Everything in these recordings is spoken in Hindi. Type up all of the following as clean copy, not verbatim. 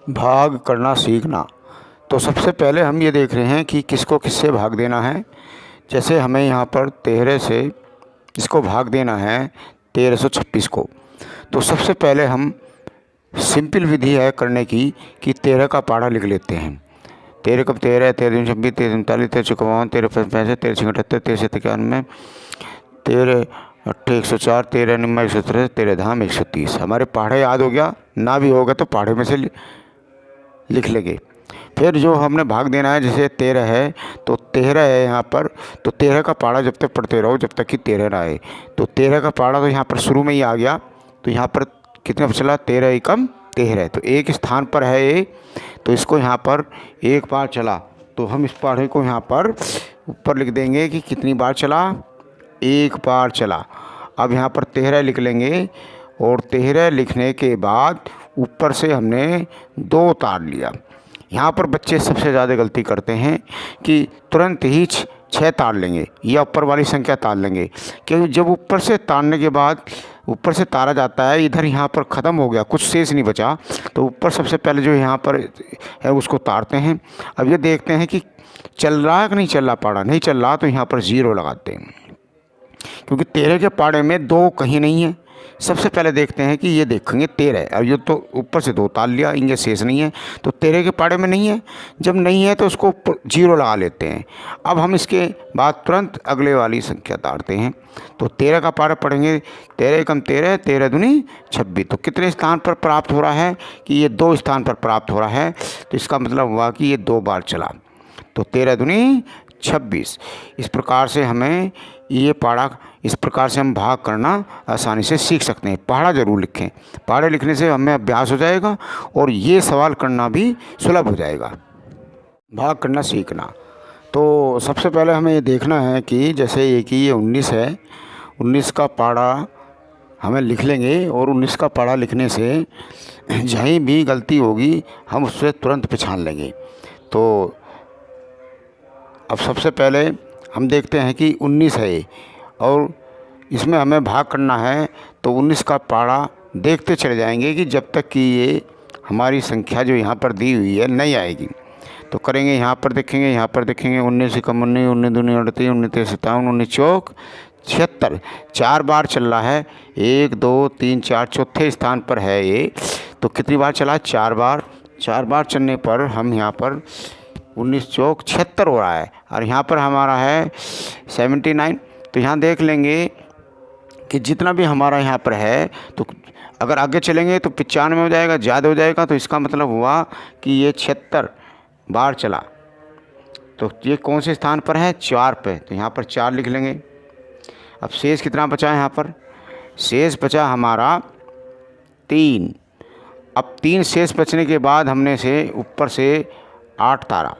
भाग करना सीखना। तो सबसे पहले हम ये देख रहे हैं कि किसको किससे भाग देना है। जैसे हमें यहाँ पर 13 से इसको भाग देना है 1326 को। तो सबसे पहले हम सिंपल विधि है करने की कि 13 का पाढ़ा लिख लेते हैं। 13 कब 13, 13 26, 13 39, 13 54, 13 65, 13 78, 13 91, 13 8 104, 13 9 113, 13 धाम 130। हमारे पाढ़े याद हो गया, ना भी होगा तो पाढ़े में से लिख लेंगे। फिर जो हमने भाग देना है, जैसे 13 है तो 13 है यहाँ पर, तो 13 का पाढ़ा जब तक पढ़ते रहो जब तक कि 13 ना आए। तो 13 का पाढ़ा तो यहाँ पर शुरू में ही आ गया। तो यहाँ पर कितने पर चला, 13 एकम 13 है, तो एक स्थान पर है ये, तो इसको यहाँ पर एक बार चला। तो हम इस पाढ़े को यहाँ पर ऊपर लिख देंगे कि कितनी बार चला, एक बार चला। अब यहाँ पर 13 लिख लेंगे और 13 लिखने के बाद ऊपर से हमने 2 तार लिया। यहाँ पर बच्चे सबसे ज़्यादा गलती करते हैं कि तुरंत ही 6 तार लेंगे या ऊपर वाली संख्या तार लेंगे, क्योंकि जब ऊपर से तारने के बाद ऊपर से तारा जाता है, इधर यहाँ पर ख़त्म हो गया, कुछ शेष नहीं बचा, तो ऊपर सबसे पहले जो यहाँ पर है उसको तारते हैं। अब ये देखते हैं कि चल रहा है कि नहीं चल रहा, पाढ़ा नहीं चल रहा तो यहाँ पर 0 लगाते हैं, क्योंकि 13 के पाढ़े में 2 कहीं नहीं है। सबसे पहले देखते हैं कि ये देखेंगे 13, अब ये तो ऊपर से 2 तार लिया, इनके शेष नहीं है, तो 13 के पाढ़े में नहीं है। जब नहीं है तो उसको 0 लगा लेते हैं। अब हम इसके बाद तुरंत अगले वाली संख्या तारते हैं। तो 13 का पाढ़ा पढ़ेंगे, 13 एकम 13, 13 दूनी 26। तो कितने स्थान पर प्राप्त हो रहा है कि ये 2 स्थान पर प्राप्त हो रहा है, तो इसका मतलब हुआ कि ये 2 बार चला। तो 13 दूनी 26। इस प्रकार से हमें ये पाढ़ा, इस प्रकार से हम भाग करना आसानी से सीख सकते हैं। पाढ़ा ज़रूर लिखें, पाढ़े लिखने से हमें अभ्यास हो जाएगा और ये सवाल करना भी सुलभ हो जाएगा। भाग करना सीखना, तो सबसे पहले हमें ये देखना है कि जैसे ये कि ये 19 है, 19 का पाढ़ा हमें लिख लेंगे और 19 का पाढ़ा लिखने से जहीं भी गलती होगी हम उससे तुरंत पहचान लेंगे। तो अब सबसे पहले हम देखते हैं कि 19 है और इसमें हमें भाग करना है, तो 19 का पाढ़ा देखते चले जाएंगे कि जब तक कि ये हमारी संख्या जो यहाँ पर दी हुई है नहीं आएगी। तो करेंगे, यहाँ पर देखेंगे, यहाँ पर देखेंगे, 19 एकम 19, 19 दूनी 38, 19 तेईस 57, 19 चौक 76, 4 बार चल रहा है। 1 2 3 4 चौथे स्थान पर है ये। तो कितनी बार चला, 4 बार। 4 बार चलने पर हम यहाँ पर 19 चौक 76 हो रहा है और यहाँ पर हमारा है 79। तो यहाँ देख लेंगे कि जितना भी हमारा यहाँ पर है, तो अगर आगे चलेंगे तो 95 हो जाएगा, ज़्यादा हो जाएगा। तो इसका मतलब हुआ कि ये 76 बार चला। तो ये कौन से स्थान पर है, 4 पे, तो यहाँ पर 4 लिख लेंगे। अब शेष कितना बचा है, यहाँ पर शेष बचा हमारा 3। अब 3 शेष बचने के बाद हमने से ऊपर से 8 तारा।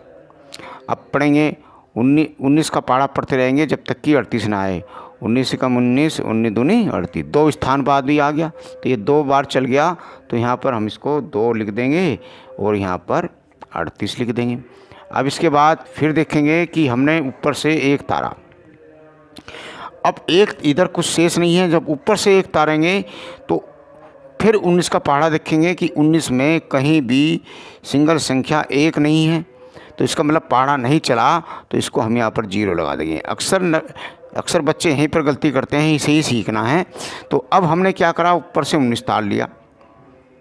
अब पढ़ेंगे 19 का पाढ़ा पढ़ते रहेंगे जब तक कि 38 ना आए। 19 एकम 19, 19 दूनी 38, 2 स्थान बाद भी आ गया, तो ये 2 बार चल गया। तो यहाँ पर हम इसको 2 लिख देंगे और यहाँ पर 38 लिख देंगे। अब इसके बाद फिर देखेंगे कि हमने ऊपर से 1 तारा। अब एक इधर कुछ शेष नहीं है, जब ऊपर से 1 तारेंगे तो फिर 19 का पाढ़ा देखेंगे कि 19 में कहीं भी सिंगल संख्या 1 नहीं है, तो इसका मतलब पाढ़ा नहीं चला। तो इसको हम यहाँ पर 0 लगा देंगे। अक्सर बच्चे यहीं पर गलती करते हैं, इसे ही सीखना है। तो अब हमने क्या करा, ऊपर से 19 तार लिया,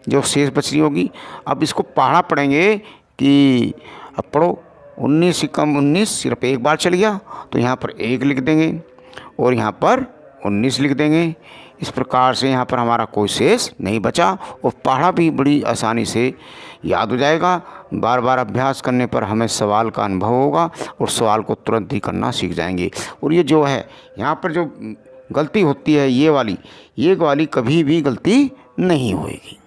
जो शेष बच रही होगी। अब इसको पाढ़ा पढ़ेंगे कि अब पढ़ो 19 एकम 19, सिर्फ 1 बार चल गया, तो यहाँ पर 1 लिख देंगे और यहाँ पर 19 लिख देंगे। इस प्रकार से यहाँ पर हमारा कोई शेष नहीं बचा और पाढ़ा भी बड़ी आसानी से याद हो जाएगा। बार बार अभ्यास करने पर हमें सवाल का अनुभव होगा और सवाल को तुरंत ही करना सीख जाएंगे। और ये जो है यहाँ पर जो गलती होती है ये वाली कभी भी गलती नहीं होएगी।